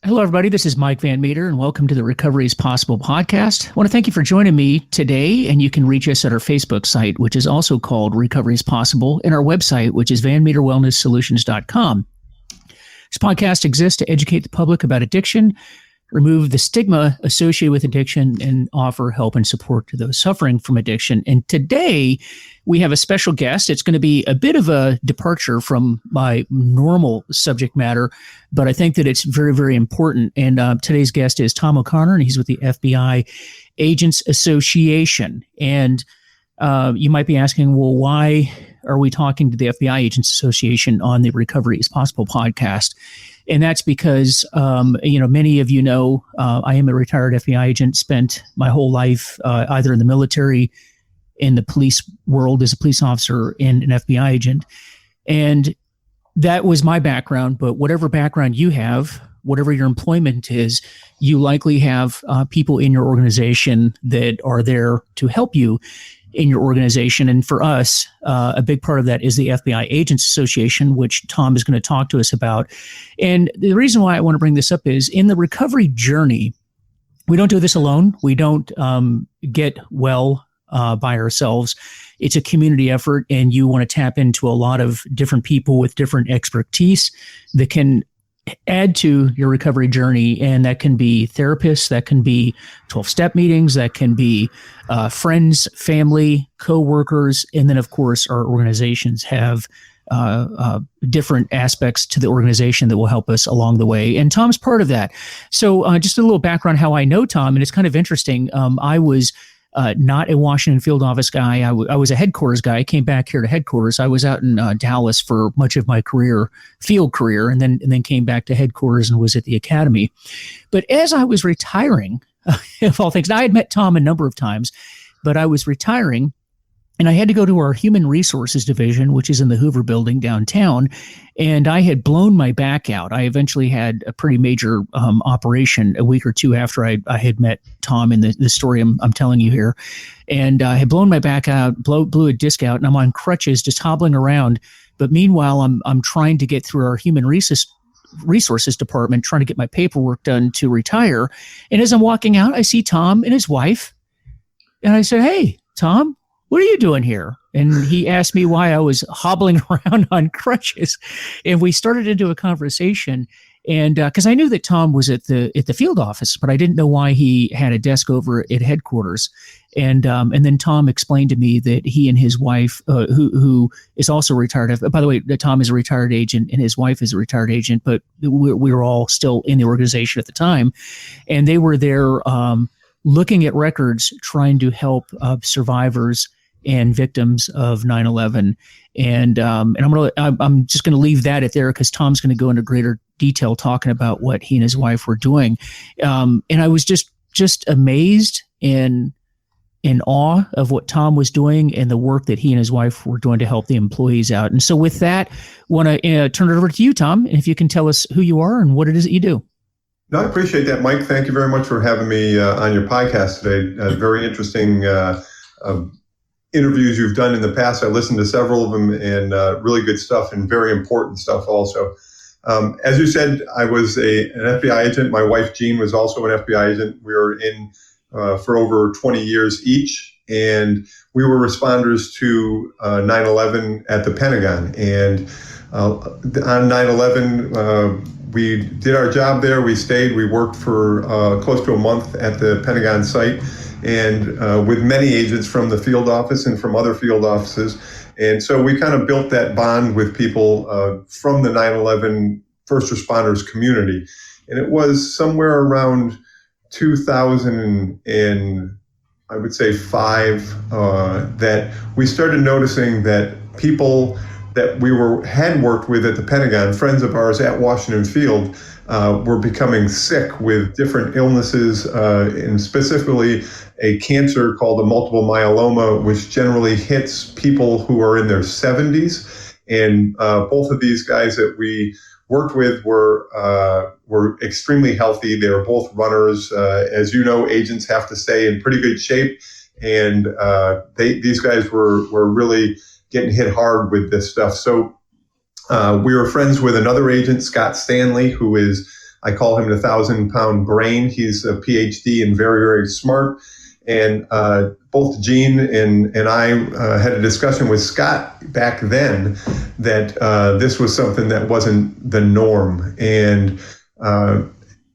Hello, everybody. This is Mike Van Meter, and welcome to the Recovery is Possible podcast. I want to thank you for joining me today, and you can reach us at our Facebook site, which is also called Recovery is Possible, and our website, which is vanmeterwellnesssolutions.com. This podcast exists to educate the public about addiction, remove the stigma associated with addiction, and offer help and support to those suffering from addiction. And today, we have a special guest. It's going to be a bit of a departure from my normal subject matter, but I think that it's very, very important. And today's guest is Tom O'Connor, and he's with the FBI Agents Association. And you might be asking, well, why are we talking to the FBI Agents Association on the Recovery is Possible podcast? And that's because, many of you know, I am a retired FBI agent, spent my whole life either in the military, in the police world as a police officer, and an FBI agent. And that was my background. But whatever background you have, whatever your employment is, you likely have people in your organization that are there to help you in your organization. And for us, a big part of that is the FBI Agents Association, which Tom is going to talk to us about. And the reason why I want to bring this up is in the recovery journey, we don't do this alone. We don't get well by ourselves. It's a community effort, and you want to tap into a lot of different people with different expertise that can add to your recovery journey. And that can be therapists, that can be 12-step meetings, that can be friends, family, co-workers. And then, of course, our organizations have different aspects to the organization that will help us along the way. And Tom's part of that. So just a little background how I know Tom, and it's kind of interesting. I was not a Washington field office guy. I was a headquarters guy. I came back here to headquarters. I was out in Dallas for much of my career, field career, and then came back to headquarters and was at the academy. But as I was retiring, of all things, now I had met Tom a number of times, but I was retiring, and I had to go to our Human Resources Division, which is in the Hoover Building downtown, and I had blown my back out. I eventually had a pretty major operation a week or two after I had met Tom in the story I'm telling you here, and I had blown my back out, blew a disc out, and I'm on crutches, just hobbling around. But meanwhile, I'm trying to get through our Human Resources Department, trying to get my paperwork done to retire. And as I'm walking out, I see Tom and his wife, and I said, "Hey, Tom, what are you doing here?" And he asked me why I was hobbling around on crutches. And we started into a conversation. And because I knew that Tom was at the field office, but I didn't know why he had a desk over at headquarters. And then Tom explained to me that he and his wife, who is also retired, by the way, Tom is a retired agent and his wife is a retired agent, but we were all still in the organization at the time. And they were there looking at records, trying to help survivors and victims of 9/11. And I'm just going to leave that at there because Tom's going to go into greater detail talking about what he and his wife were doing. And I was just amazed and in awe of what Tom was doing and the work that he and his wife were doing to help the employees out. And so with that, I want to turn it over to you, Tom, and if you can tell us who you are and what it is that you do. No, I appreciate that, Mike. Thank you very much for having me on your podcast today. Very interesting interviews you've done in the past. I listened to several of them, and really good stuff and very important stuff also. As you said, I was an FBI agent. My wife, Jean, was also an FBI agent. We were in for over 20 years each, and we were responders to 9/11 at the Pentagon. And on 9/11, we did our job there. We stayed. We worked for close to a month at the Pentagon site, and with many agents from the field office and from other field offices. And so we kind of built that bond with people from the 9/11 first responders community. And it was somewhere around 2000 and I would say 5 that we started noticing that people that we had worked with at the Pentagon, friends of ours at Washington Field, were becoming sick with different illnesses, and specifically a cancer called a multiple myeloma, which generally hits people who are in their 70s. And both of these guys that we worked with were extremely healthy. They were both runners. As you know, agents have to stay in pretty good shape, and these guys were really getting hit hard with this stuff. So we were friends with another agent, Scott Stanley, who is I call him the 1,000-pound brain. He's a PhD and very, very smart. And both Gene and I had a discussion with Scott back then that this was something that wasn't the norm. And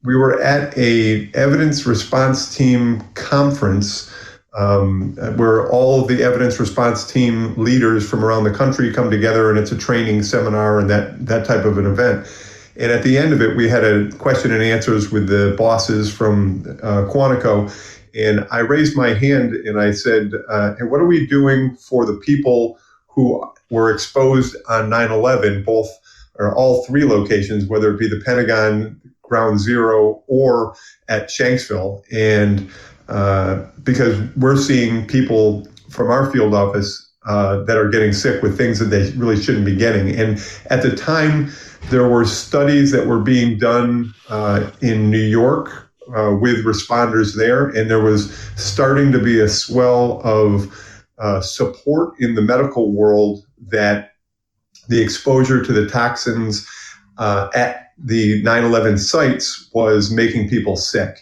we were at a evidence response team conference where all of the evidence response team leaders from around the country come together, and it's a training seminar and that type of an event. And at the end of it, we had a question and answers with the bosses from Quantico. And I raised my hand and I said, hey, what are we doing for the people who were exposed on 9/11, both or all three locations, whether it be the Pentagon, Ground Zero, or at Shanksville? And because we're seeing people from our field office that are getting sick with things that they really shouldn't be getting. And at the time, there were studies that were being done in New York with responders there, and there was starting to be a swell of support in the medical world that the exposure to the toxins at the 9/11 sites was making people sick.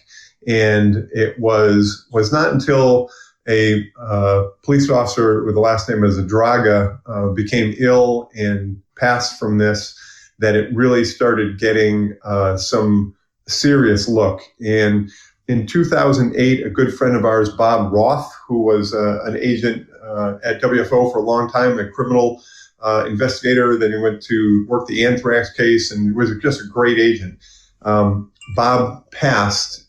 And it was not until a police officer with the last name of Zadraga became ill and passed from this that it really started getting some serious look. And in 2008, a good friend of ours, Bob Roth, who was an agent at WFO for a long time, a criminal investigator, then he went to work the anthrax case and was just a great agent. Bob passed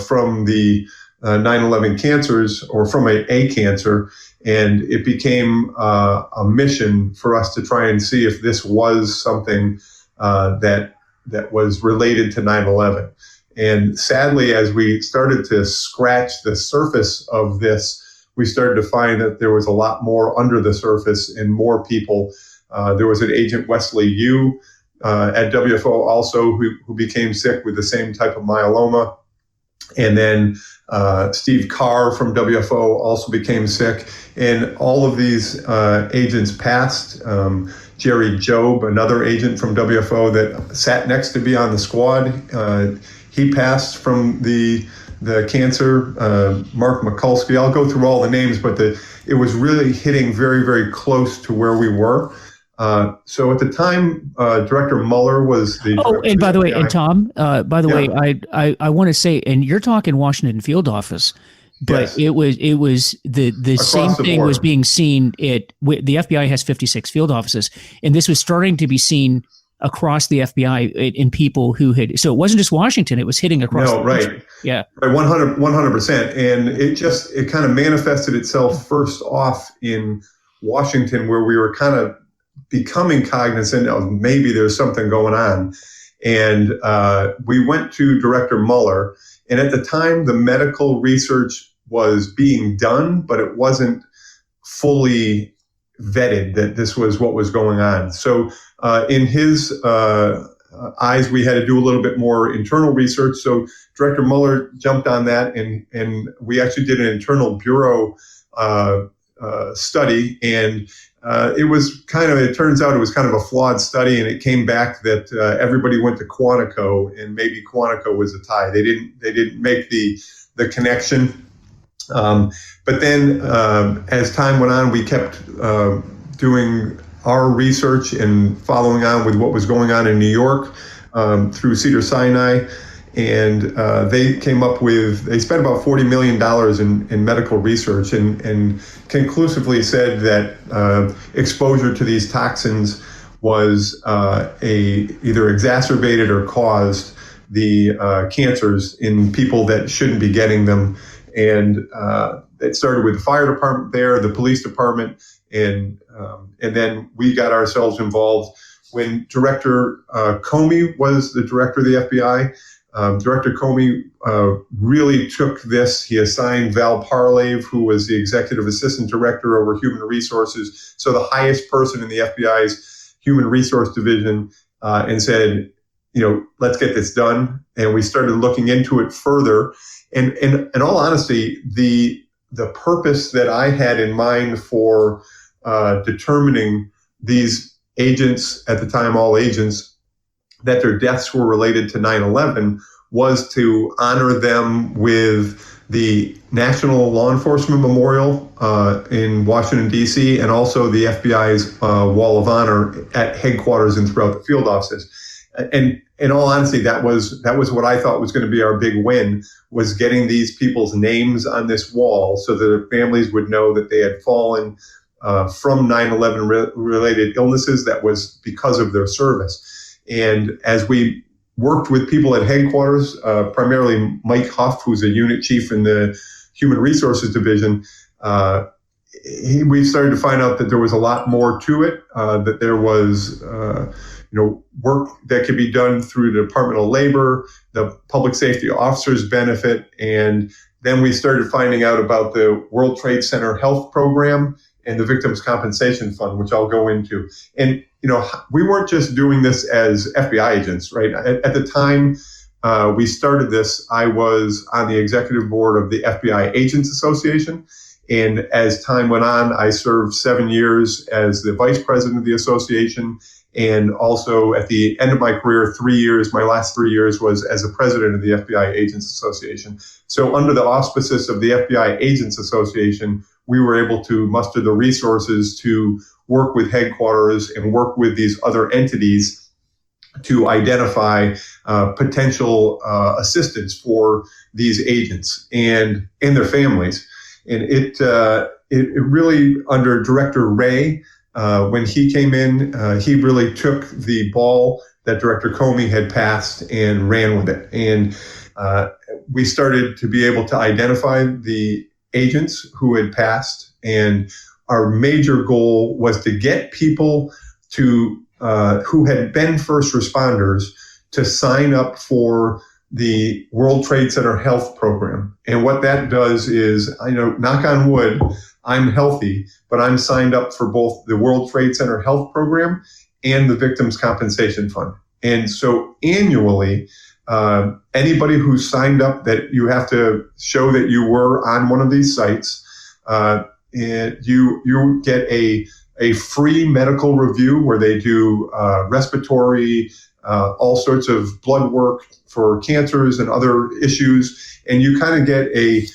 from the 9/11 cancers, or from a cancer, and it became a mission for us to try and see if this was something that was related to 9/11. And sadly, as we started to scratch the surface of this, we started to find that there was a lot more under the surface and more people. There was an agent, Wesley Yu, at WFO also, who became sick with the same type of myeloma. And then Steve Carr from WFO also became sick. And all of these agents passed. Jerry Job, another agent from WFO that sat next to me on the squad, he passed from the cancer. Mark Mikulski, I'll go through all the names, but it was really hitting very, very close to where we were. So at the time, Director Mueller was the. Oh, and by the way, and Tom, by the way, I want to say, and you're talking Washington field office, but yes, it was the same thing was being seen the FBI has 56 field offices, and this was starting to be seen across the FBI in people who had, so it wasn't just Washington, it was hitting across the country. Yeah. Right, 100%. And it kind of manifested itself first off in Washington, where we were kind of becoming cognizant of maybe there's something going on. And we went to Director Mueller, and at the time, the medical research was being done, but it wasn't fully vetted that this was what was going on. So in his eyes, we had to do a little bit more internal research. So Director Mueller jumped on that, and we actually did an internal bureau study. And it turns out it was kind of a flawed study, and it came back that everybody went to Quantico, and maybe Quantico was a tie. They didn't make the connection. But then as time went on, we kept doing our research and following on with what was going on in New York through Cedars-Sinai. And they came up they spent about $40 million in medical research and conclusively said that exposure to these toxins was either exacerbated or caused the cancers in people that shouldn't be getting them. And it started with the fire department there, the police department, and then we got ourselves involved when Director Comey was the director of the FBI. Director Comey really took this. He assigned Val Parlave, who was the executive assistant director over human resources, so the highest person in the FBI's human resource division, and said, let's get this done. And we started looking into it further. And in all honesty, the purpose that I had in mind for determining these agents, at the time all agents, that their deaths were related to 9/11 was to honor them with the National Law Enforcement Memorial in Washington, D.C., and also the FBI's Wall of Honor at headquarters and throughout the field offices. And in all honesty, that was what I thought was going to be our big win, was getting these people's names on this wall so that their families would know that they had fallen from 9/11 related illnesses that was because of their service. And as we worked with people at headquarters, primarily Mike Huff, who's a unit chief in the Human Resources Division, we started to find out that there was a lot more to it, that there was work that could be done through the Department of Labor, the Public Safety Officers Benefit, and then we started finding out about the World Trade Center Health Program and the Victims Compensation Fund, which I'll go into. And we weren't just doing this as FBI agents, right? At the time we started this, I was on the executive board of the FBI Agents Association. And as time went on, I served 7 years as the vice president of the association. And also at the end of my career, my last 3 years was as the president of the FBI Agents Association. So under the auspices of the FBI Agents Association, we were able to muster the resources to work with headquarters and work with these other entities to identify potential assistance for these agents and their families. And it really, under Director Ray, when he came in, he really took the ball that Director Comey had passed and ran with it. And we started to be able to identify the agents who had passed. And our major goal was to get people to who had been first responders to sign up for the World Trade Center Health Program. And what that does is, knock on wood, I'm healthy, but I'm signed up for both the World Trade Center Health Program and the Victims Compensation Fund. And so annually, anybody who signed up, that you have to show that you were on one of these sites, and you get a free medical review where they do respiratory, all sorts of blood work for cancers and other issues, and you kind of get a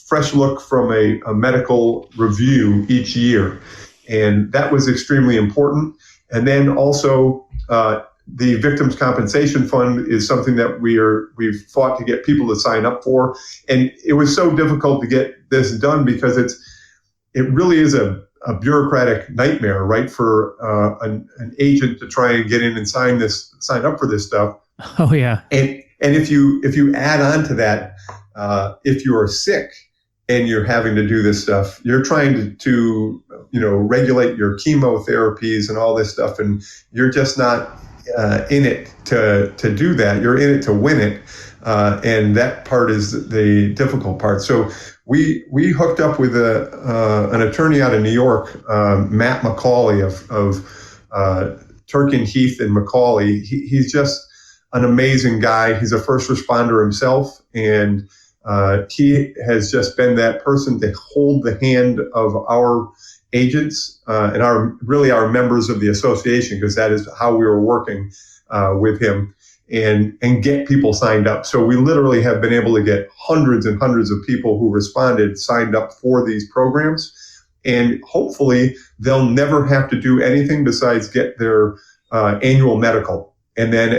fresh look from a medical review each year, and that was extremely important. And then also the Victims Compensation Fund is something that we've fought to get people to sign up for, and it was so difficult to get this done because it really is a bureaucratic nightmare, right, for an agent to try and get in and sign up for this stuff. Oh yeah. And if you add on to that, if you are sick and you're having to do this stuff, you're trying to regulate your chemotherapies and all this stuff, and you're just not in it to do that. You're in it to win it, and that part is the difficult part. So we hooked up with an attorney out of New York, Matt McCauley of Turkin, Heath, and McCauley. He's just an amazing guy. He's a first responder himself, and he has just been that person to hold the hand of our agents and our members of the association, because that is how we were working with him, and get people signed up. So we literally have been able to get hundreds and hundreds of people who responded signed up for these programs, and hopefully they'll never have to do anything besides get their annual medical. And then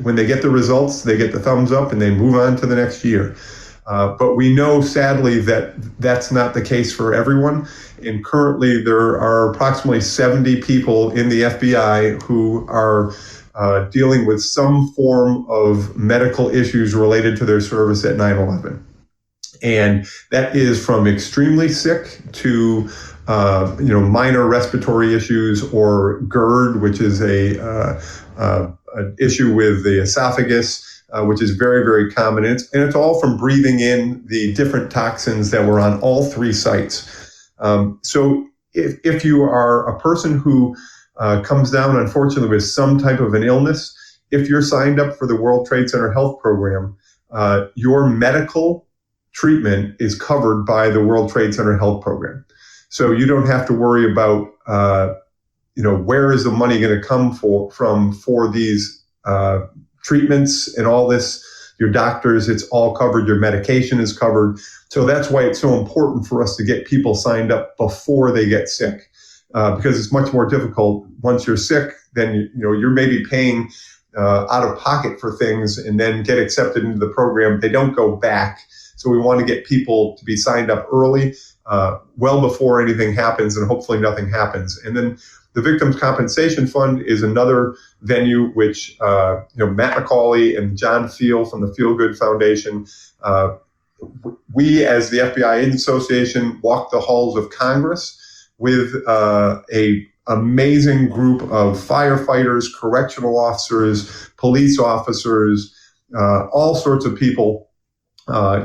when they get the results, they get the thumbs up and they move on to the next year. But we know, sadly, that that's not the case for everyone. And currently, there are approximately 70 people in the FBI who are dealing with some form of medical issues related to their service at 9/11. And that is from extremely sick to minor respiratory issues, or GERD, which is an issue with the esophagus, which is very, very common. And it's all from breathing in the different toxins that were on all three sites. So if you are a person who comes down, unfortunately, with some type of an illness, if you're signed up for the World Trade Center Health Program, your medical treatment is covered by the World Trade Center Health Program. So you don't have to worry about where is the money going to come from for these treatments and all this? Your doctors, it's all covered. Your medication is covered. So that's why it's so important for us to get people signed up before they get sick, because it's much more difficult once you're sick. Then you're maybe paying out of pocket for things and then get accepted into the program. They don't go back. So we want to get people to be signed up early, well before anything happens, and hopefully nothing happens. And then the Victims Compensation Fund is another venue which Matt McCauley and John Feel from the Feel Good Foundation, we as the FBI Agents Association walk the halls of Congress with a amazing group of firefighters, correctional officers, police officers, all sorts of people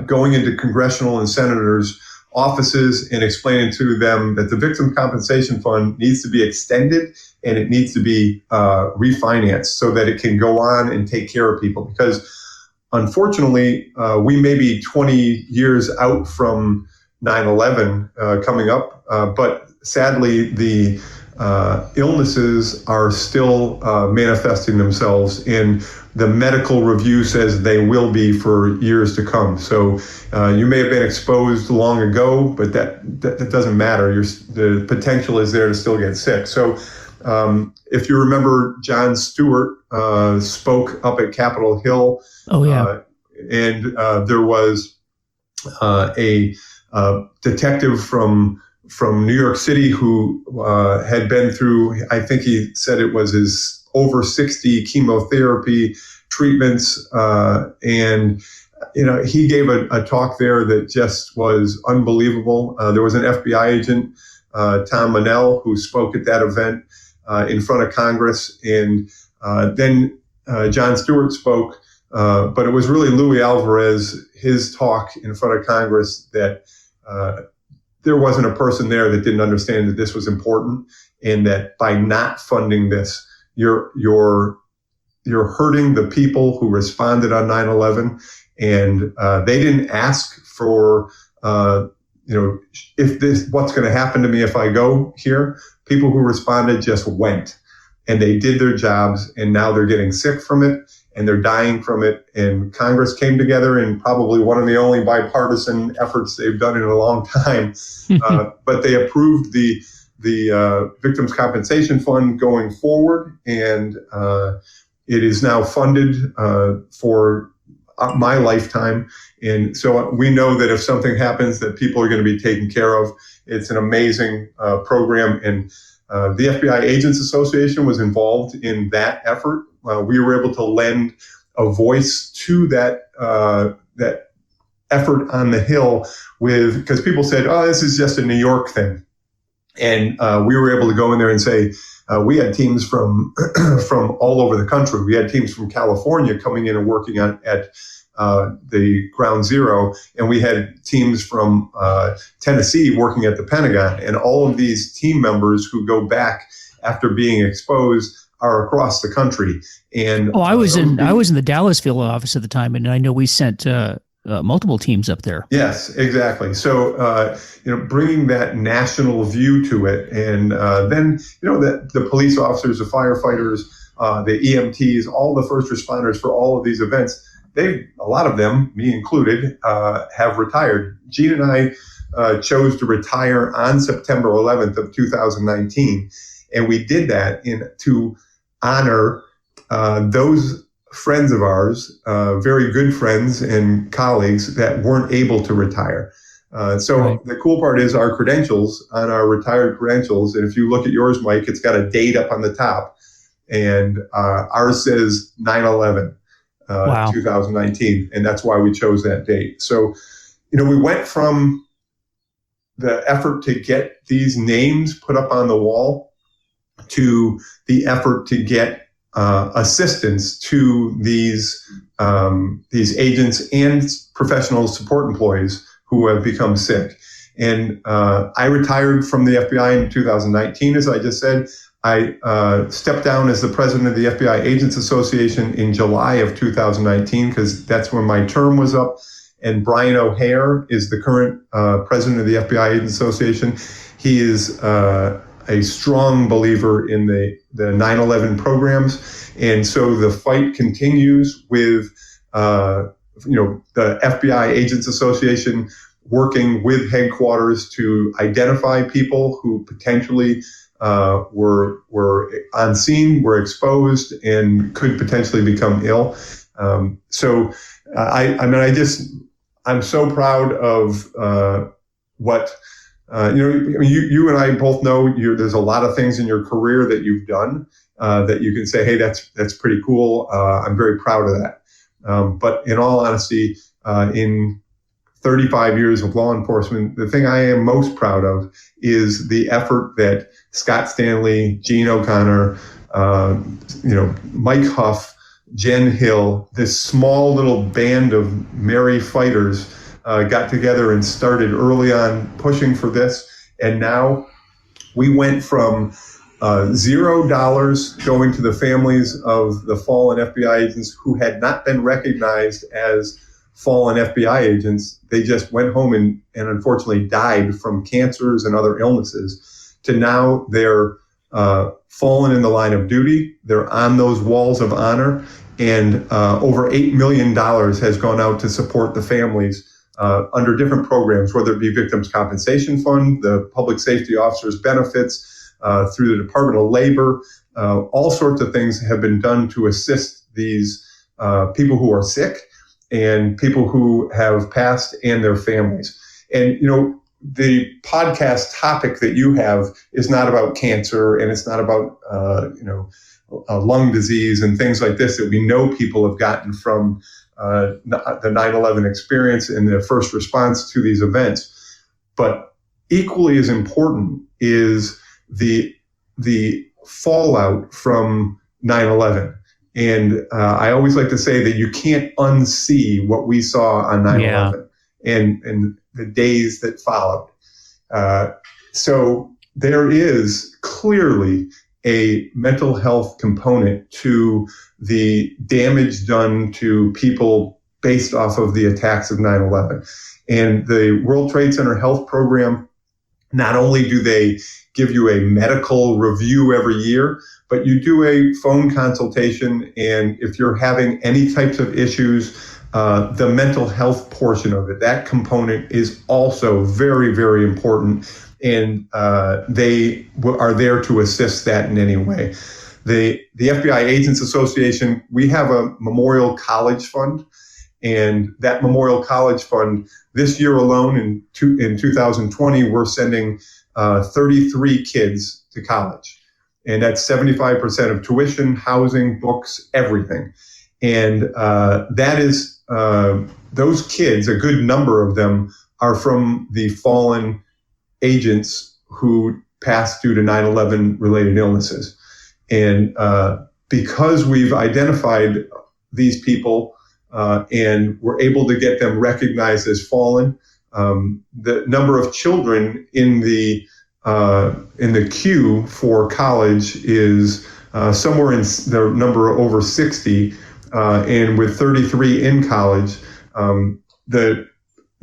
going into congressional and senators' offices and explaining to them that the Victim Compensation Fund needs to be extended and it needs to be refinanced so that it can go on and take care of people. Because unfortunately, we may be 20 years out from 9/11 coming up, but sadly, the illnesses are still manifesting themselves, and the medical review says they will be for years to come. So you may have been exposed long ago, but that doesn't matter. The potential is there to still get sick. So if you remember, Jon Stewart spoke up at Capitol Hill. Oh, yeah. And there was a detective from New York City who had been through, I think he said it was his over 60 chemotherapy treatments. And he gave a talk there that just was unbelievable. There was an FBI agent, Tom Manell, who spoke at that event in front of Congress. And then Jon Stewart spoke. But it was really Louis Alvarez, his talk in front of Congress, that there wasn't a person there that didn't understand that this was important, and that by not funding this, you're hurting the people who responded on 9/11, and they didn't ask for what's going to happen to me if I go here. People who responded just went, and they did their jobs, and now they're getting sick from it. And they're dying from it. And Congress came together in probably one of the only bipartisan efforts they've done in a long time. But they approved the Victims Compensation Fund going forward, and it is now funded for my lifetime. And so we know that if something happens, that people are going to be taken care of. It's an amazing program, and the FBI Agents Association was involved in that effort. We were able to lend a voice to that effort on the Hill because people said, "Oh, this is just a New York thing," and we were able to go in there and say we had teams from from all over the country. We had teams from California coming in and working at the Ground Zero, and we had teams from Tennessee working at the Pentagon, and all of these team members who go back after being exposed are across the country. And I was in the Dallas field office at the time, and I know we sent multiple teams up there. Yes, exactly. So bringing that national view to it, and then the police officers, the firefighters, the EMTs, all the first responders for all of these events, a lot of them, me included, have retired. Gene and I chose to retire on September 11th of 2019, and we did that to honor those friends of ours, very good friends and colleagues that weren't able to retire. Right. The cool part is our credentials, on our retired credentials, and if you look at yours, Mike, it's got a date up on the top, and ours says 9/11, wow. 2019, and that's why we chose that date. So, we went from the effort to get these names put up on the wall to the effort to get assistance to these agents and professional support employees who have become sick. And I retired from the FBI in 2019, as I just said. I stepped down as the president of the FBI Agents Association in July of 2019, because that's when my term was up. And Brian O'Hare is the current president of the FBI Agents Association. He is a strong believer in the 9/11 programs. And so the fight continues with, the FBI Agents Association working with headquarters to identify people who potentially were on scene, were exposed, and could potentially become ill. I'm so proud of what you and I both know. There's a lot of things in your career that you've done that you can say, hey, that's pretty cool. I'm very proud of that. But in all honesty, in 35 years of law enforcement, the thing I am most proud of is the effort that Scott Stanley, Gene O'Connor, Mike Huff, Jen Hill, this small little band of merry fighters got together and started early on pushing for this. And now we went from $0 going to the families of the fallen FBI agents who had not been recognized as fallen FBI agents. They just went home and unfortunately died from cancers and other illnesses, to now they're fallen in the line of duty. They're on those walls of honor, and over $8 million has gone out to support the families under different programs, whether it be Victims Compensation Fund, the Public Safety Officers Benefits, through the Department of Labor. All sorts of things have been done to assist these people who are sick and people who have passed and their families. And, the podcast topic that you have is not about cancer, and it's not about, lung disease and things like this that we know people have gotten from the 9/11 experience and the first response to these events. But equally as important is the fallout from 9/11. And I always like to say that you can't unsee what we saw on 9/11 and the days that followed. So there is clearly a mental health component to the damage done to people based off of the attacks of 9/11. And the World Trade Center Health Program, not only do they give you a medical review every year, but you do a phone consultation. And if you're having any types of issues, the mental health portion of it, that component is also very, very important. And they are there to assist that in any way. The FBI Agents Association, we have a Memorial College Fund. And that Memorial College Fund, this year alone in 2020, we're sending 33 kids to college. And that's 75% of tuition, housing, books, everything. And that is, those kids, a good number of them are from the fallen agents who passed due to 9/11 related illnesses. And because we've identified these people and we're able to get them recognized as fallen, the number of children in the queue for college is somewhere in the number over 60, and with 33 in college,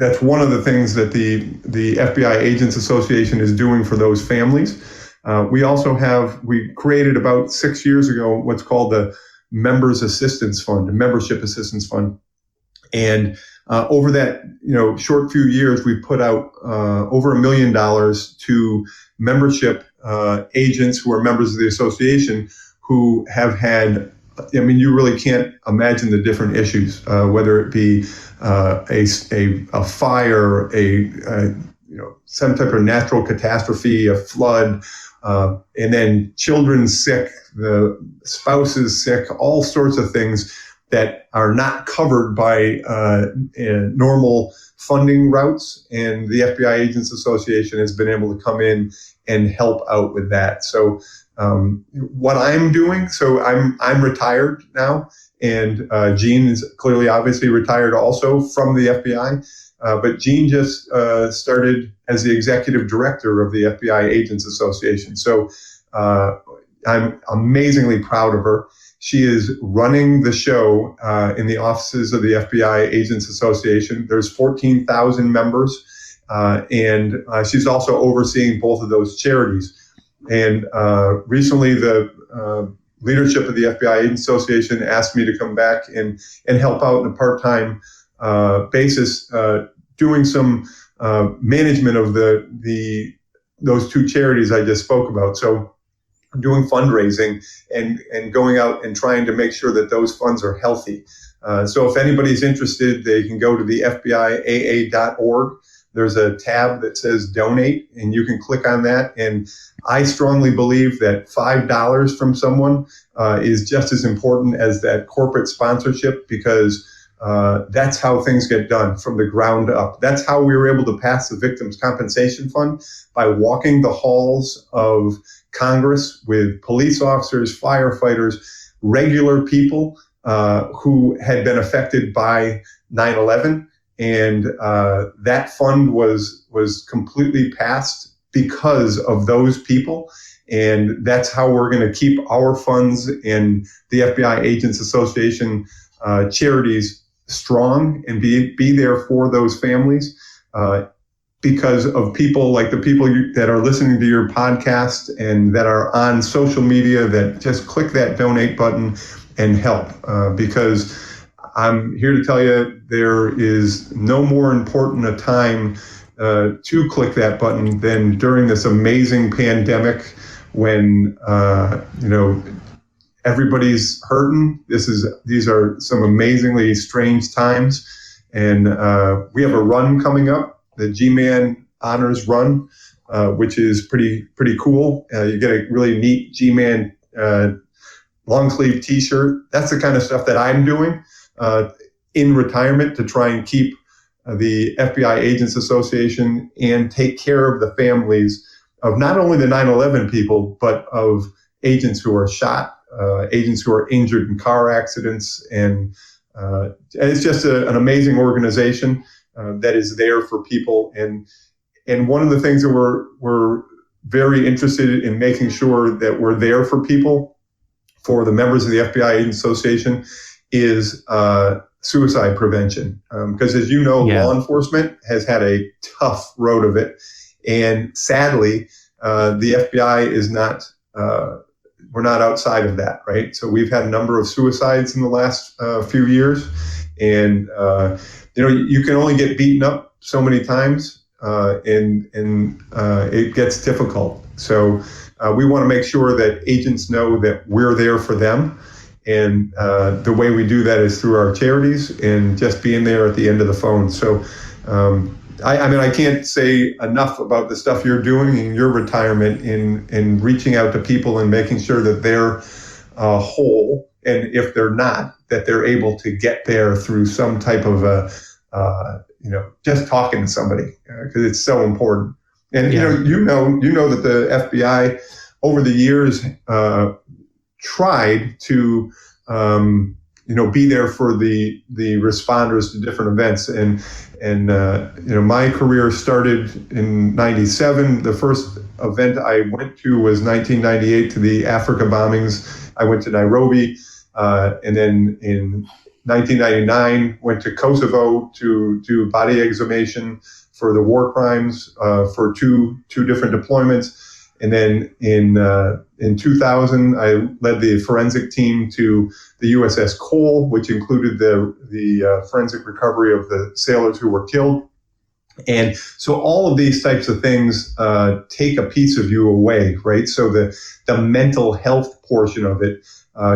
that's one of the things that the FBI Agents Association is doing for those families. We created about 6 years ago what's called the Members Assistance Fund, a membership assistance fund. And over that short few years, we put out over $1 million to membership agents who are members of the association who have had, you really can't imagine the different issues, whether it be a fire, some type of natural catastrophe, a flood, and then children sick, the spouses sick, all sorts of things that are not covered by normal funding routes. And the FBI Agents Association has been able to come in and help out with that. So what I'm doing, so I'm retired now, and Gene is clearly obviously retired also from the FBI. But Gene just started as the executive director of the FBI Agents Association. So I'm amazingly proud of her. She is running the show in the offices of the FBI Agents Association. There's 14,000 members, and she's also overseeing both of those charities. And recently, the leadership of the FBI Agent Association asked me to come back and help out in a part-time basis, doing some management of those two charities I just spoke about. So doing fundraising and going out and trying to make sure that those funds are healthy. So if anybody's interested, they can go to the FBIAA.org. There's a tab that says donate, and you can click on that. And I strongly believe that $5 from someone is just as important as that corporate sponsorship, because that's how things get done from the ground up. That's how we were able to pass the Victims' Compensation Fund, by walking the halls of Congress with police officers, firefighters, regular people who had been affected by 9/11. And that fund was completely passed because of those people. And that's how we're going to keep our funds and the FBI Agents Association charities strong and be there for those families, because of people like the people that are listening to your podcast and that are on social media, that just click that donate button and help, because I'm here to tell you there is no more important a time to click that button than during this amazing pandemic when everybody's hurting. These are some amazingly strange times, and we have a run coming up, the G-Man Honors Run, which is pretty cool. You get a really neat G-Man long sleeve T-shirt. That's the kind of stuff that I'm doing in retirement to try and keep the FBI Agents Association and take care of the families of not only the 9/11 people, but of agents who are shot, agents who are injured in car accidents. And it's just an amazing organization that is there for people. And one of the things that we're very interested in making sure that we're there for people, for the members of the FBI Agents Association, is suicide prevention. Because as you know, law enforcement has had a tough road of it. And sadly, the FBI is not, we're not outside of that, right? So we've had a number of suicides in the last few years. And, you can only get beaten up so many times, and it gets difficult. So we want to make sure that agents know that we're there for them. And the way we do that is through our charities and just being there at the end of the phone. So, I can't say enough about the stuff you're doing in your retirement in reaching out to people and making sure that they're whole. And if they're not, that they're able to get there through some type of just talking to somebody, because it's so important. And, you know that the FBI over the years tried to, be there for the responders to different events. And my career started in 97. The first event I went to was 1998 to the Africa bombings. I went to Nairobi, and then in 1999 went to Kosovo to do body exhumation for the war crimes for two different deployments. And then in 2000, I led the forensic team to the USS Cole, which included the forensic recovery of the sailors who were killed. And so all of these types of things take a piece of you away, right? So the mental health portion of it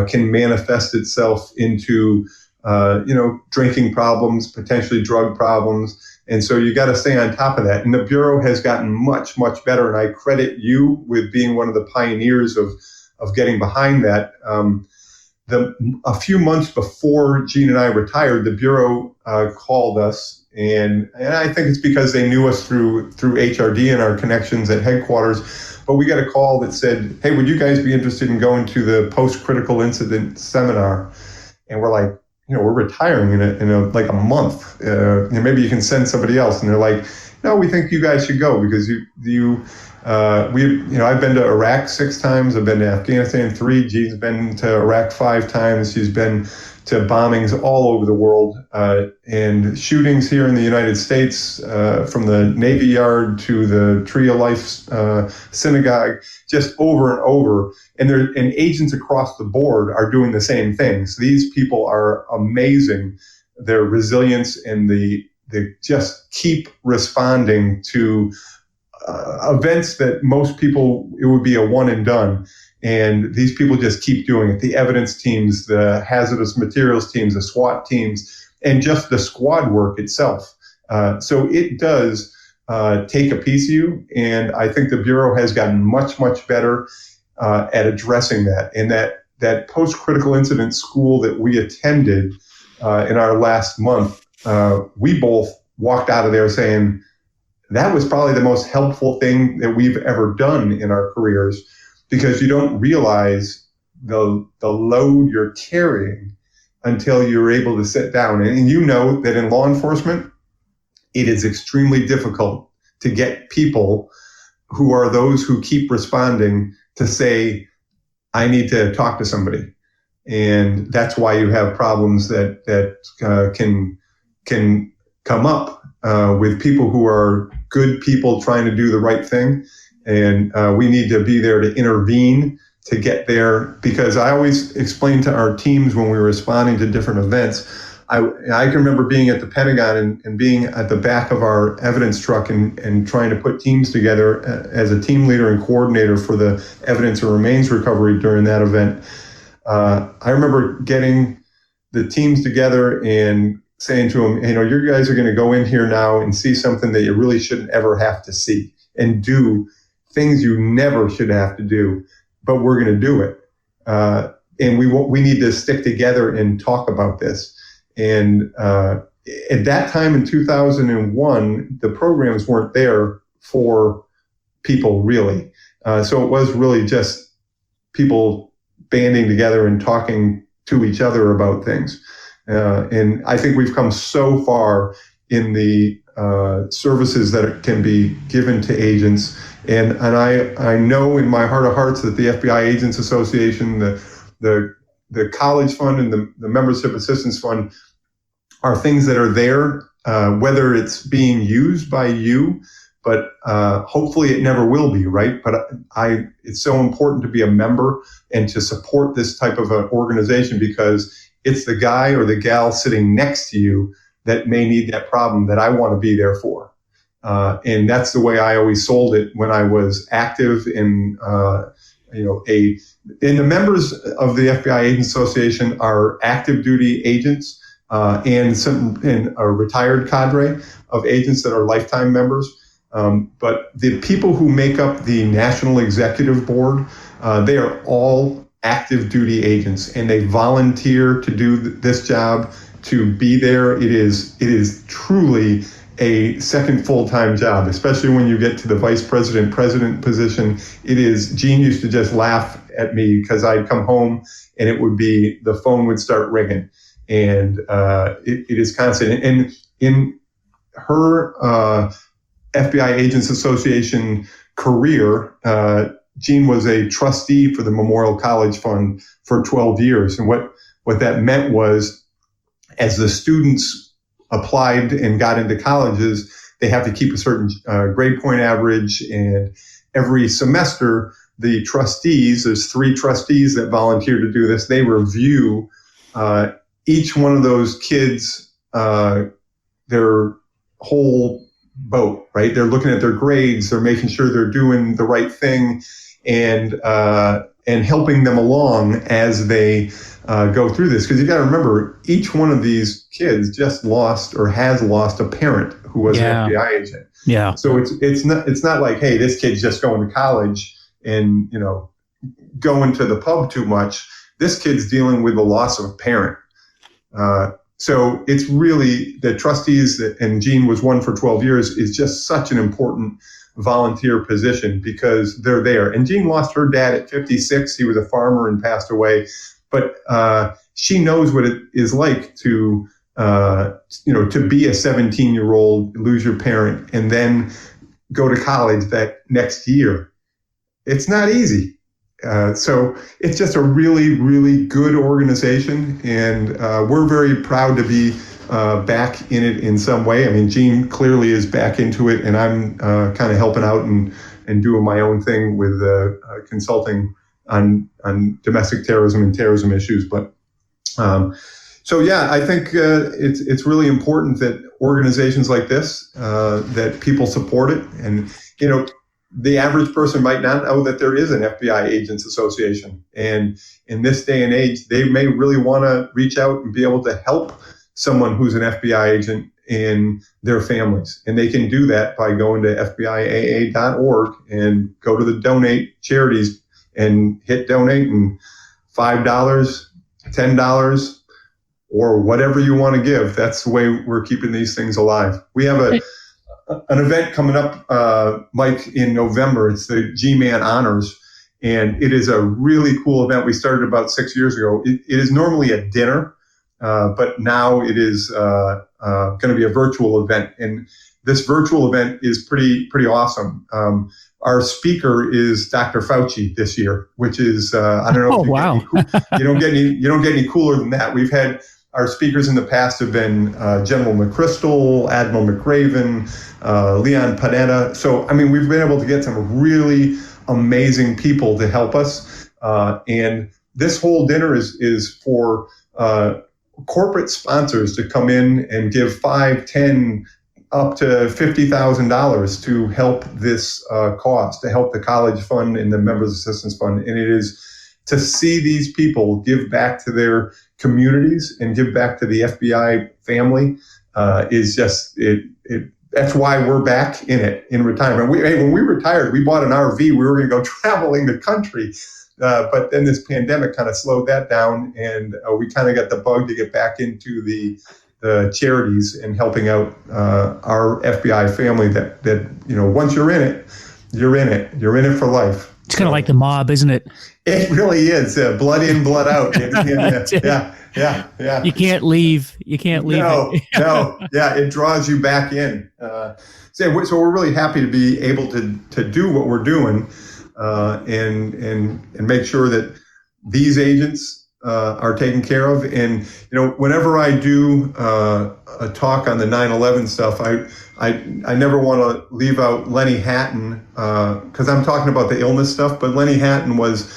can manifest itself into drinking problems, potentially drug problems. And so you got to stay on top of that. And the Bureau has gotten much, much better. And I credit you with being one of the pioneers of getting behind that. A few months before Gene and I retired, the Bureau called us. And I think it's because they knew us through HRD and our connections at headquarters. But we got a call that said, hey, would you guys be interested in going to the post-critical incident seminar? And we're like, we're retiring in a month. Maybe you can send somebody else. And they're like, no, we think you guys should go because I've been to Iraq 6 times. I've been to Afghanistan 3. Gene's been to Iraq 5 times. She's been to bombings all over the world, and shootings here in the United States, from the Navy Yard to the Tree of Life synagogue, just over and over. And agents across the board are doing the same things. These people are amazing. Their resilience and they just keep responding to events that most people, it would be a one and done. And these people just keep doing it. The evidence teams, the hazardous materials teams, the SWAT teams, and just the squad work itself. So it does take a piece of you. And I think the Bureau has gotten much, much better at addressing that. And that post-critical incident school that we attended in our last month, we both walked out of there saying, that was probably the most helpful thing that we've ever done in our careers, because you don't realize the load you're carrying until you're able to sit down. And you know that in law enforcement, it is extremely difficult to get people who are those who keep responding to say, I need to talk to somebody. And that's why you have problems that can come up with people who are good people trying to do the right thing. And we need to be there to intervene to get there, because I always explain to our teams when we were responding to different events, I can remember being at the Pentagon and being at the back of our evidence truck and trying to put teams together as a team leader and coordinator for the evidence and remains recovery during that event. I remember getting the teams together and saying to them, you guys are going to go in here now and see something that you really shouldn't ever have to see, and do things you never should have to do, but we're going to do it. And we need to stick together and talk about this. And at that time in 2001, the programs weren't there for people really. So it was really just people banding together and talking to each other about things. And I think we've come so far in the services that can be given to agents. And I know in my heart of hearts that the FBI Agents Association, the College Fund, and the Membership Assistance Fund are things that are there, whether it's being used by you, but hopefully it never will be, right? But it's so important to be a member and to support this type of an organization, because it's the guy or the gal sitting next to you that may need that problem that I want to be there for. And that's the way I always sold it when I was active in, and the members of the FBI Agents Association are active duty agents and a retired cadre of agents that are lifetime members. But the people who make up the National Executive Board, they are all active duty agents, and they volunteer to do this job, to be there. It is truly a second full-time job, especially when you get to the vice president position. Gene used to just laugh at me because I'd come home and the phone would start ringing, and it is constant. And in her FBI Agents Association career, Gene was a trustee for the Memorial College Fund for 12 years. And what that meant was, as the students applied and got into colleges, they have to keep a certain grade point average. And every semester, the trustees, there's 3 trustees that volunteer to do this, they review each one of those kids, their whole boat, right? They're looking at their grades, they're making sure they're doing the right thing, and helping them along as they go through this. Because you got to remember, each one of these kids just lost or has lost a parent who was an FBI agent. Yeah. So it's not like, hey, this kid's just going to college and going to the pub too much. This kid's dealing with the loss of a parent. So it's really the trustees, and Gene was one for 12 years, is just such an important volunteer position, because they're there. And Gene lost her dad at 56. He was a farmer and passed away. But she knows what it is like to be a 17-year-old, lose your parent, and then go to college that next year. It's not easy. So it's just a really, really good organization, and we're very proud to be back in it in some way. I mean, Gene clearly is back into it, and I'm kind of helping out and doing my own thing with consulting on domestic terrorism and terrorism issues. But so yeah, I think it's really important that organizations like this, that people support it, and the average person might not know that there is an FBI Agents Association. And in this day and age, they may really want to reach out and be able to help someone who's an FBI agent in their families. And they can do that by going to FBIAA.org and go to the donate charities and hit donate, and $5, $10, or whatever you want to give. That's the way we're keeping these things alive. We have an event coming up, Mike, in November. It's the G-Man Honors, and it is a really cool event. We started about 6 years ago. It is normally a dinner, but now it is going to be a virtual event, and this virtual event is pretty awesome. Our speaker is Dr. Fauci this year, which is I don't know. Oh, wow! You don't get any cooler than that. We've had our speakers in the past have been General McChrystal, Admiral McRaven, Leon Panetta. So, I mean, we've been able to get some really amazing people to help us. And this whole dinner is for corporate sponsors to come in and give $5, $10, up to $50,000 to help this cause, to help the college fund and the Members Assistance Fund. And it is to see these people give back to their communities and give back to the FBI family is just it. That's why we're back in it in retirement. When we retired, we bought an RV. We were going to go traveling the country, but then this pandemic kind of slowed that down, and we kind of got the bug to get back into the charities and helping out our FBI family. That once you're in it, you're in it. You're in it for life. It's kind of like the mob, isn't it? It really is. Blood in, blood out. Yeah. You can't leave. You can't leave. No. Yeah, it draws you back in. So we're really happy to be able to do what we're doing, and make sure that these agents are taken care of. And whenever I do a talk on the 9/11 stuff, I never want to leave out Lenny Hatton, because I'm talking about the illness stuff. But Lenny Hatton was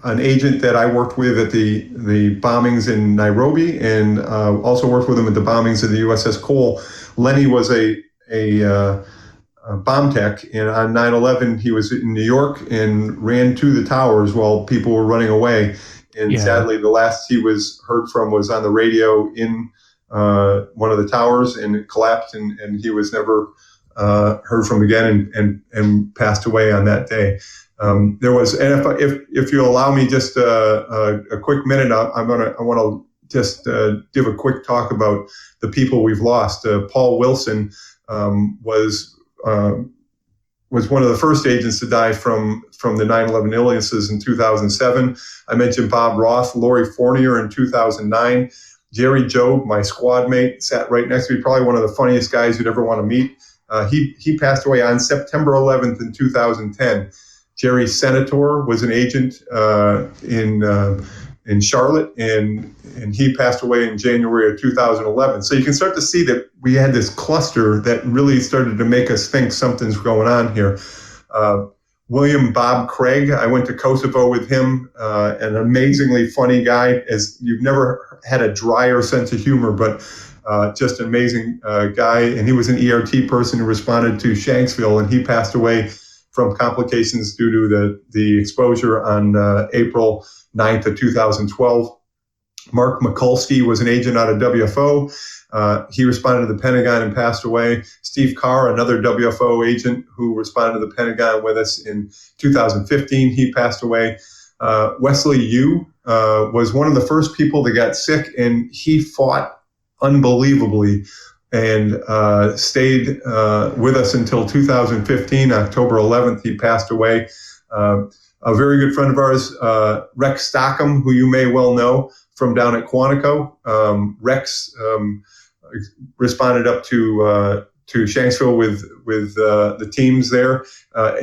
an agent that I worked with at the bombings in Nairobi, and also worked with him at the bombings of the USS Cole. Lenny was a bomb tech, and on 9/11 he was in New York and ran to the towers while people were running away. And sadly, the last he was heard from was on the radio in one of the towers, and it collapsed, and he was never heard from again, and passed away on that day. There was, and if you allow me just a quick minute, I want to just give a quick talk about the people we've lost. Paul Wilson was one of the first agents to die from the 9/11 illnesses in 2007. I mentioned Bob Roth, Lori Fournier in 2009. Jerry Jobe, my squad mate, sat right next to me, probably one of the funniest guys you'd ever want to meet. He passed away on September 11th in 2010. Jerry Senator was an agent in Charlotte, and he passed away in January of 2011. So you can start to see that we had this cluster that really started to make us think something's going on here. William Bob Craig, I went to Kosovo with him, an amazingly funny guy. As you've never had a drier sense of humor, but just an amazing guy. And he was an ERT person who responded to Shanksville, and he passed away from complications due to the exposure on April 9th of 2012. Mark Mikulski was an agent out of WFO. He responded to the Pentagon and passed away. Steve Carr, another WFO agent who responded to the Pentagon with us in 2015, he passed away. Wesley Yu was one of the first people that got sick, and he fought unbelievably and stayed with us until 2015, October 11th, he passed away. A very good friend of ours, Rex Stockham, who you may well know from down at Quantico. Rex responded up to to Shanksville with the teams there.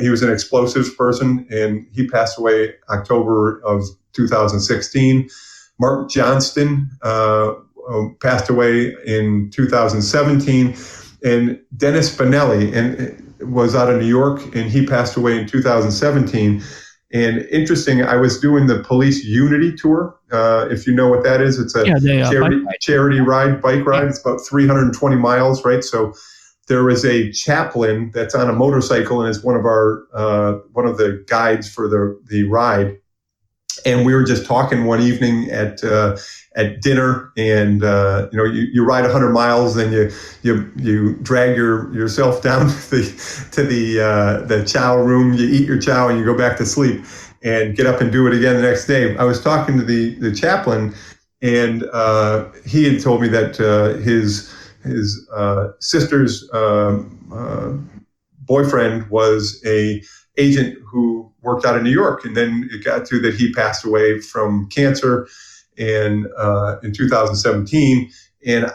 He was an explosives person, and he passed away October of 2016. Mark Johnston passed away in 2017, and Dennis Benelli was out of New York, and he passed away in 2017. And interesting, I was doing the Police Unity Tour. If you know what that is, it's a charity bike ride. It's about 320 miles, right? So there is a chaplain that's on a motorcycle and is one of the guides for the ride. And we were just talking one evening at dinner, and you ride 100 miles, then you drag yourself down to the chow room, you eat your chow, and you go back to sleep, and get up and do it again the next day. I was talking to the chaplain, and he had told me that his sister's boyfriend was a agent who worked out in New York, and then it got to that he passed away from cancer in 2017. And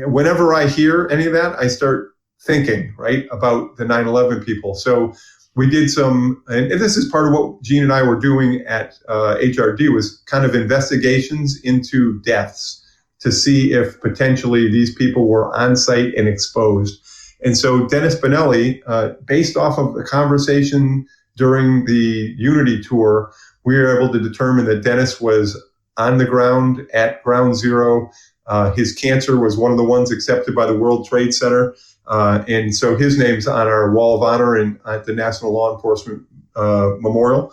whenever I hear any of that, I start thinking, right, about the 9/11 people. So we did some, and this is part of what Gene and I were doing at HRD, was kind of investigations into deaths to see if potentially these people were on site and exposed. And so Dennis Benelli, based off of the conversation during the Unity Tour, we were able to determine that Dennis was on the ground at Ground Zero. His cancer was one of the ones accepted by the World Trade Center. And so his name's on our Wall of Honor at the National Law Enforcement Memorial.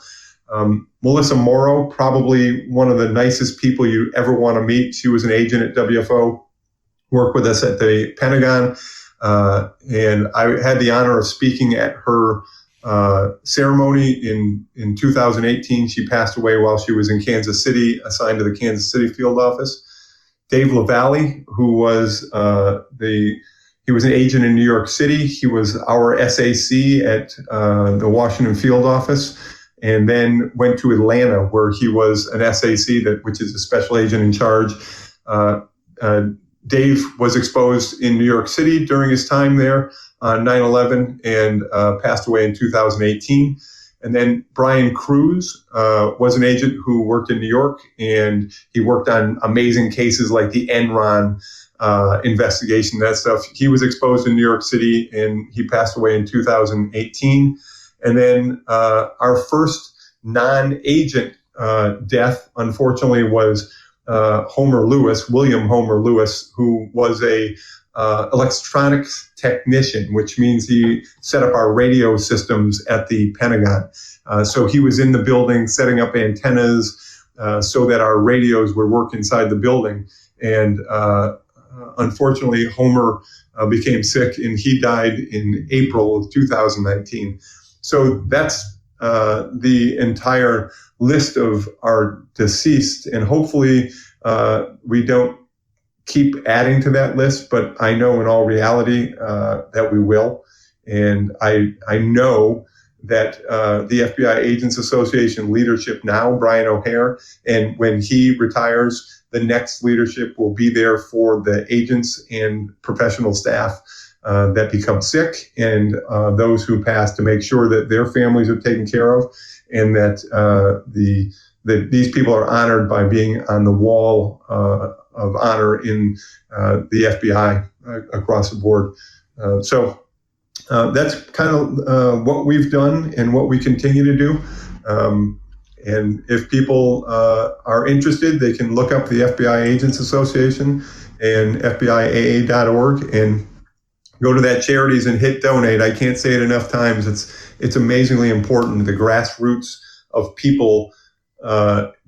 Melissa Morrow, probably one of the nicest people you ever want to meet. She was an agent at WFO, worked with us at the Pentagon. And I had the honor of speaking at her ceremony in 2018. She passed away while she was in Kansas City, assigned to the Kansas City field office. Dave LaValle, who was he was an agent in New York City. He was our SAC at the Washington field office, and then went to Atlanta, where he was an SAC, which is a special agent in charge. Dave was exposed in New York City during his time there on 9/11 and passed away in 2018. And then Brian Cruz was an agent who worked in New York, and he worked on amazing cases like the Enron investigation, that stuff. He was exposed in New York City, and he passed away in 2018. And then our first non-agent death, unfortunately, was William Homer Lewis, who was a electronics technician, which means he set up our radio systems at the Pentagon. So he was in the building setting up antennas so that our radios would work inside the building. And unfortunately, Homer became sick, and he died in April of 2019. So that's the entire list of our deceased, and hopefully we don't keep adding to that list, but I know in all reality that we will. And I know that the FBI Agents Association leadership now, Brian O'Hare, and when he retires, the next leadership will be there for the agents and professional staff that become sick, and those who pass, to make sure that their families are taken care of, and that that these people are honored by being on the wall of honor in the FBI across the board. So that's kind of what we've done and what we continue to do. And if people are interested, they can look up the FBI Agents Association and FBIAA.org and go to that charities and hit donate. I can't say it enough times. It's amazingly important, the grassroots of people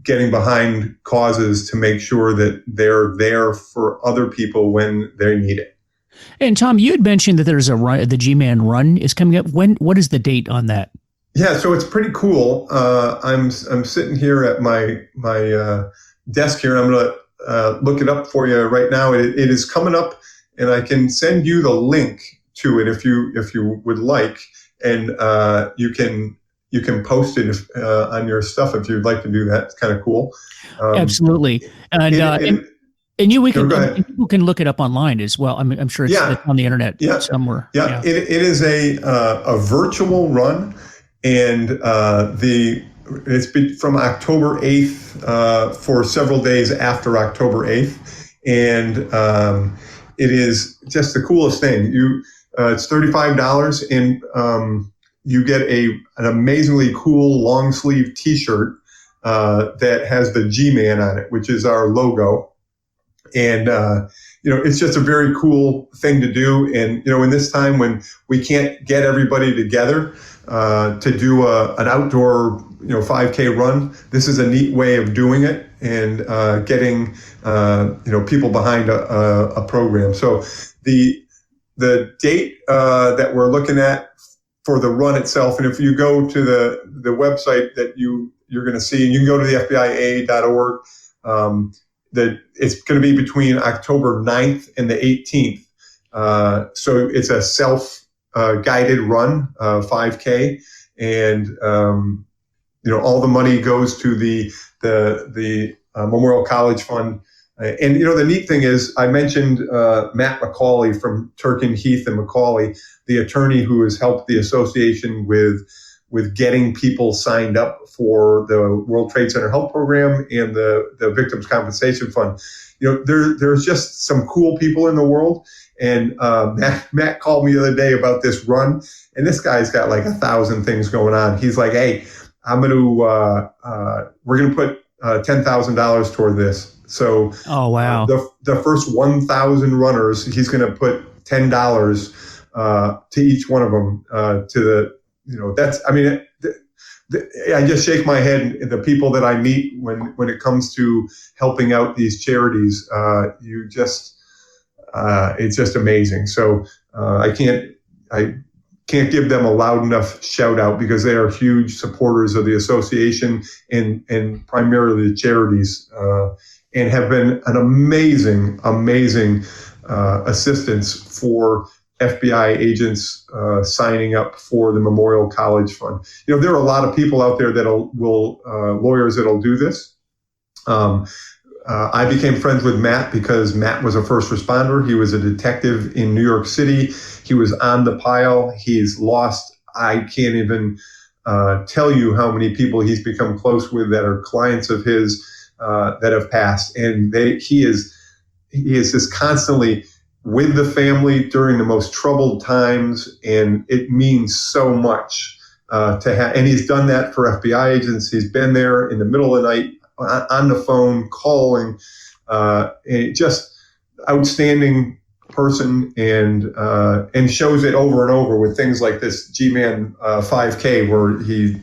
getting behind causes to make sure that they're there for other people when they need it. And Tom, you had mentioned that there's the G-Man Run is coming up. What is the date on that? Yeah, so it's pretty cool. I'm sitting here at my desk here, and I'm going to look it up for you right now. It is coming up, and I can send you the link to it if you would like, and you can post it on your stuff if you'd like to do that. It's kind of cool. Absolutely. And And Go ahead. and people can look it up online as well. I mean, I'm sure it's on the internet somewhere. Yeah. It is a virtual run, and it's from October 8th for several days after October 8th, and it is just the coolest thing. It's $35, and you get an amazingly cool long sleeve T-shirt that has the G-Man on it, which is our logo. And, it's just a very cool thing to do. And, in this time when we can't get everybody together to do an outdoor, 5K run, this is a neat way of doing it and getting, people behind a program. So the date that we're looking at for the run itself, and if you go to the website that you're going to see, and you can go to the FBIA.org, that it's going to be between October 9th and the 18th. So it's a self-guided run, 5K, and all the money goes to the Memorial College Fund. And the neat thing is, I mentioned Matt McCauley from Turkin, Heath and McCauley, the attorney who has helped the association with getting people signed up for the World Trade Center Help Program and the Victims Compensation Fund. There's just some cool people in the world. And Matt called me the other day about this run, and this guy's got like 1,000 things going on. He's like, "Hey, we're going to put $10,000 toward this." So, oh wow, the first 1,000 runners, he's going to put $10 to each one of them to the. I just shake my head at the people that I meet when it comes to helping out these charities. It's just amazing. So I can't give them a loud enough shout out because they are huge supporters of the association and primarily the charities, and have been an amazing assistance for FBI agents signing up for the Memorial College Fund. There are a lot of people out there lawyers that'll do this. I became friends with Matt because Matt was a first responder. He was a detective in New York City. He was on the pile. He's lost, I can't even tell you how many people he's become close with that are clients of his that have passed. And he is just constantly with the family during the most troubled times, and it means so much to have. And he's done that for FBI agents. He's been there in the middle of the night on the phone calling. Just outstanding person, and shows it over and over with things like this G-Man 5K, where he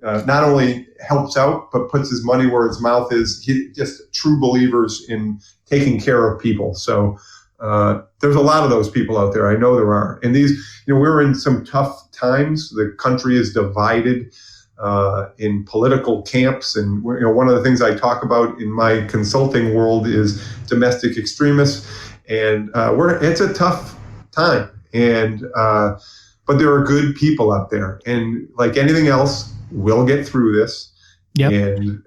not only helps out but puts his money where his mouth is. He just true believers in taking care of people. So there's a lot of those people out there. I know there are. And these, we're in some tough times. The country is divided in political camps. And, one of the things I talk about in my consulting world is domestic extremists. And it's a tough time. And but there are good people out there. And like anything else, we'll get through this. Yep. And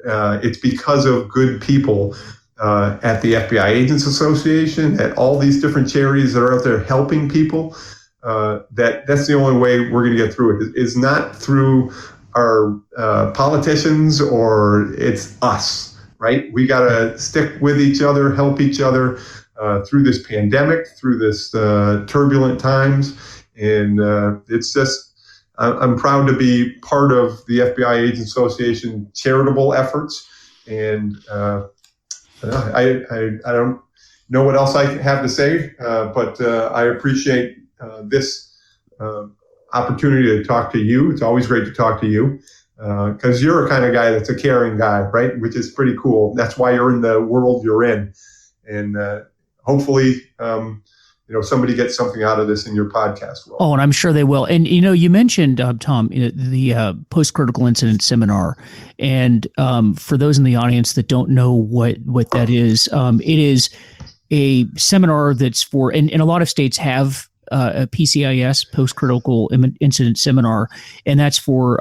it's because of good people at the FBI Agents Association, at all these different charities that are out there helping people, that's the only way we're going to get through it. It's not through our politicians, or it's us, right? We got to stick with each other, help each other through this pandemic, through this turbulent times. And it's just, I'm proud to be part of the FBI Agents Association charitable efforts. And I don't know what else I have to say, but I appreciate this opportunity to talk to you. It's always great to talk to you because you're a kind of guy that's a caring guy, right? Which is pretty cool. That's why you're in the world you're in. And hopefully, somebody gets something out of this in your podcast world. Oh, and I'm sure they will. And, you mentioned, Tom, the post-critical incident seminar. And for those in the audience that don't know what that is, it is a seminar that's for, and a lot of states have a PCIS, post-critical incident seminar, and that's for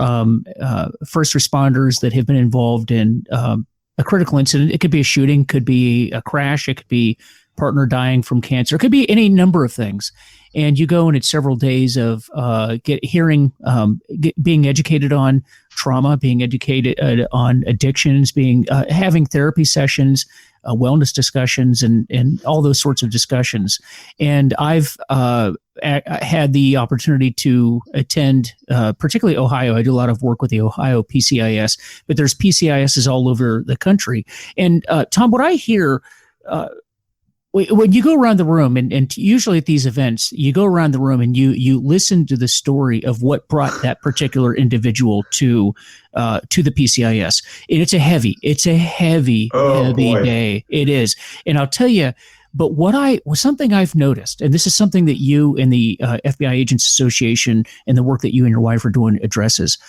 first responders that have been involved in a critical incident. It could be a shooting, could be a crash, it could be partner dying from cancer, it could be any number of things. And you go and it's several days of being educated on trauma, being educated on addictions, being having therapy sessions, wellness discussions, and all those sorts of discussions. And I've had the opportunity to attend, particularly Ohio. I do a lot of work with the Ohio PCIS, but there's PCISs all over the country. And Tom, what I hear when you go around the room, and usually at these events, you go around the room and you listen to the story of what brought that particular individual to the PCIS. And it's a heavy day. It is. And I'll tell you, but something I've noticed, and this is something that you and the FBI Agents Association and the work that you and your wife are doing addresses.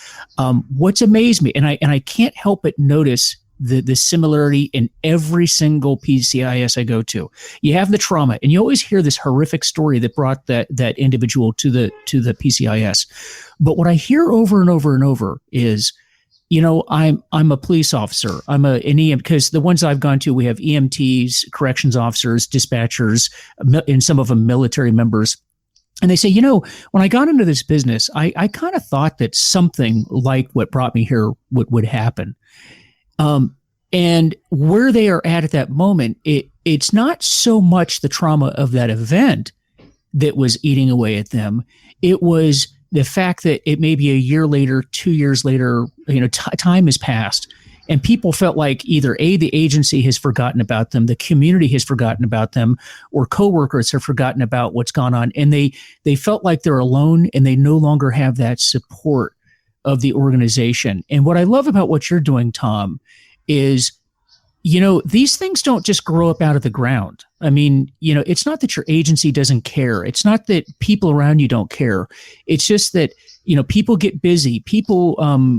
What's amazed me, and I can't help but notice the similarity in every single PCIS I go to. You have the trauma, and you always hear this horrific story that brought that individual to the PCIS. But what I hear over and over and over is, I'm a police officer. I'm an EM, because the ones I've gone to, we have EMTs, corrections officers, dispatchers, and some of them military members. And they say, when I got into this business, I kind of thought that something like what brought me here would happen. And where they are at that moment, it's not so much the trauma of that event that was eating away at them. It was the fact that it may be a year later, 2 years later, time has passed, and people felt like either the agency has forgotten about them, the community has forgotten about them, or coworkers have forgotten about what's gone on, and they felt like they're alone, and they no longer have that support of the organization. And what I love about what you're doing, Tom, is, these things don't just grow up out of the ground. I mean, it's not that your agency doesn't care. It's not that people around you don't care. It's just that, people get busy. People,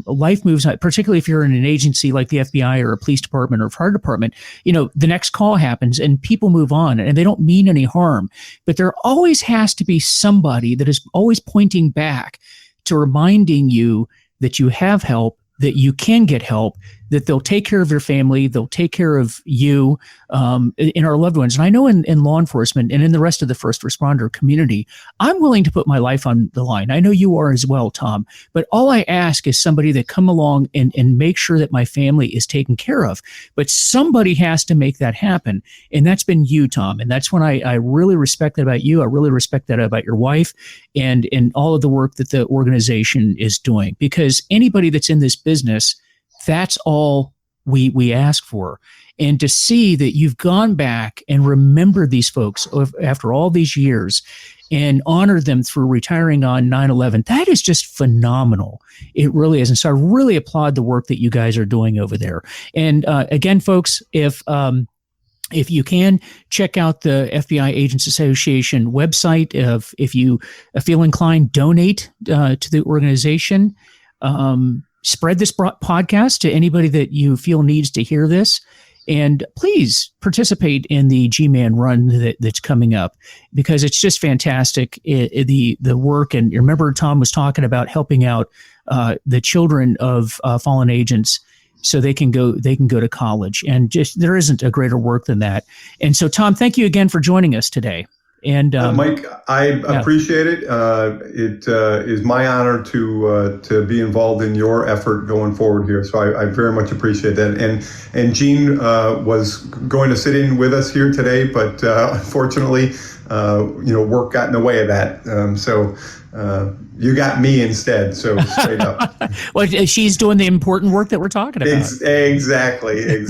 life moves on, particularly if you're in an agency like the FBI or a police department or fire department. The next call happens and people move on, and they don't mean any harm. But there always has to be somebody that is always pointing back to reminding you that you have help, that you can get help, that they'll take care of your family, they'll take care of you, in our loved ones. And I know in law enforcement and in the rest of the first responder community, I'm willing to put my life on the line. I know you are as well, Tom. But all I ask is somebody that come along and make sure that my family is taken care of. But somebody has to make that happen. And that's been you, Tom. And that's when I really respect that about you. I really respect that about your wife and all of the work that the organization is doing. Because anybody that's in this business, that's all we ask for. And to see that you've gone back and remembered these folks after all these years and honored them through retiring on 9/11, that is just phenomenal. It really is. And so I really applaud the work that you guys are doing over there. And again, folks, if you can, check out the FBI Agents Association website. If you feel inclined, donate to the organization. Spread this podcast to anybody that you feel needs to hear this. And please participate in the G-Man run that's coming up, because it's just fantastic, the work. And remember, Tom was talking about helping out the children of fallen agents so they can go to college. And just there isn't a greater work than that. And so, Tom, thank you again for joining us today. And Mike, I appreciate it. It is my honor to be involved in your effort going forward here. So I very much appreciate that. And Gene was going to sit in with us here today, but unfortunately, work got in the way of that. So you got me instead. So straight up. Well, she's doing the important work that we're talking about. Exactly.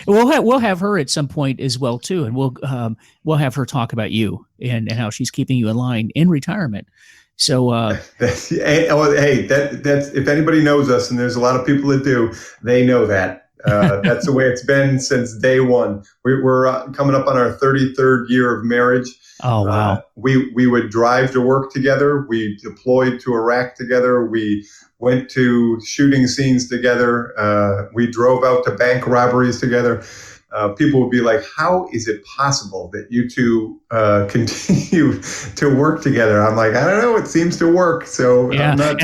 We'll have her at some point as well too, and we'll have her talk about you and how she's keeping you in line in retirement. So, that's if anybody knows us, and there's a lot of people that do, they know that. That's the way it's been since day one. We're coming up on our 33rd year of marriage. Oh, wow. We would drive to work together. We deployed to Iraq together. We went to shooting scenes together. We drove out to bank robberies together. People would be like, how is it possible that you two continue to work together? I'm like, I don't know. It seems to work. So yeah. I'm not,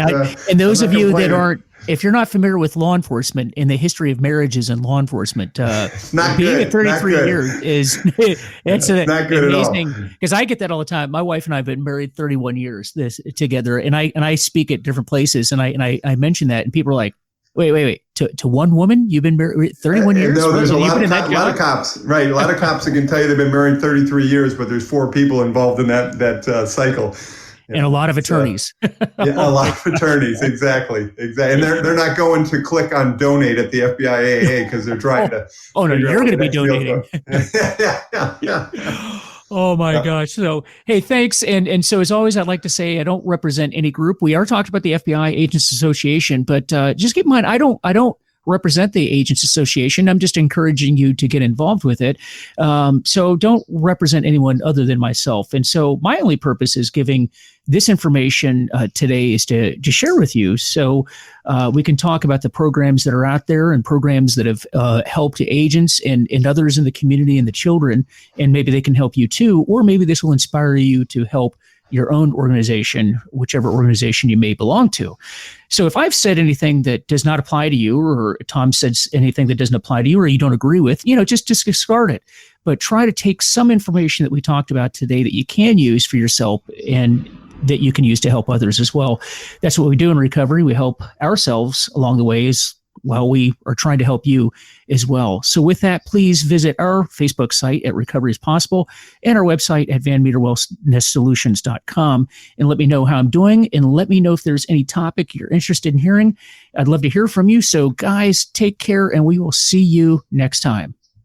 and those of you that aren't, if you're not familiar with law enforcement and the history of marriages in law enforcement, not being good. at 33 Not good. years is it's not good amazing, at all. because I get that all the time. My wife and I have been married 31 years together, and I speak at different places, and I mention that, and people are like, wait, to one woman you've been married 31 years? No, there's a lot of cops, right? A lot of cops that can tell you they've been married 33 years, but there's 4 people involved in that cycle. And a lot of attorneys. A lot of attorneys, exactly. And they're not going to click on donate at the FBI AA because they're trying to. Oh no, you're going to be donating. Yeah. Oh my gosh. So, hey, thanks. And so as always, I'd like to say I don't represent any group. We are talking about the FBI Agents Association, but just keep in mind, I don't represent the Agents Association. I'm just encouraging you to get involved with it. So don't represent anyone other than myself. And so my only purpose is giving this information today is to share with you, so we can talk about the programs that are out there and programs that have helped agents and others in the community and the children, and maybe they can help you too, or maybe this will inspire you to help your own organization, whichever organization you may belong to. So if I've said anything that does not apply to you, or Tom says anything that doesn't apply to you, or you don't agree with, just discard it. But try to take some information that we talked about today that you can use for yourself and that you can use to help others as well. That's what we do in recovery. We help ourselves along the ways while we are trying to help you as well. So with that, please visit our Facebook site at Recovery is Possible and our website at VanMeterWellnessSolutions.com, and let me know how I'm doing, and let me know if there's any topic you're interested in hearing. I'd love to hear from you. So guys, take care, and we will see you next time.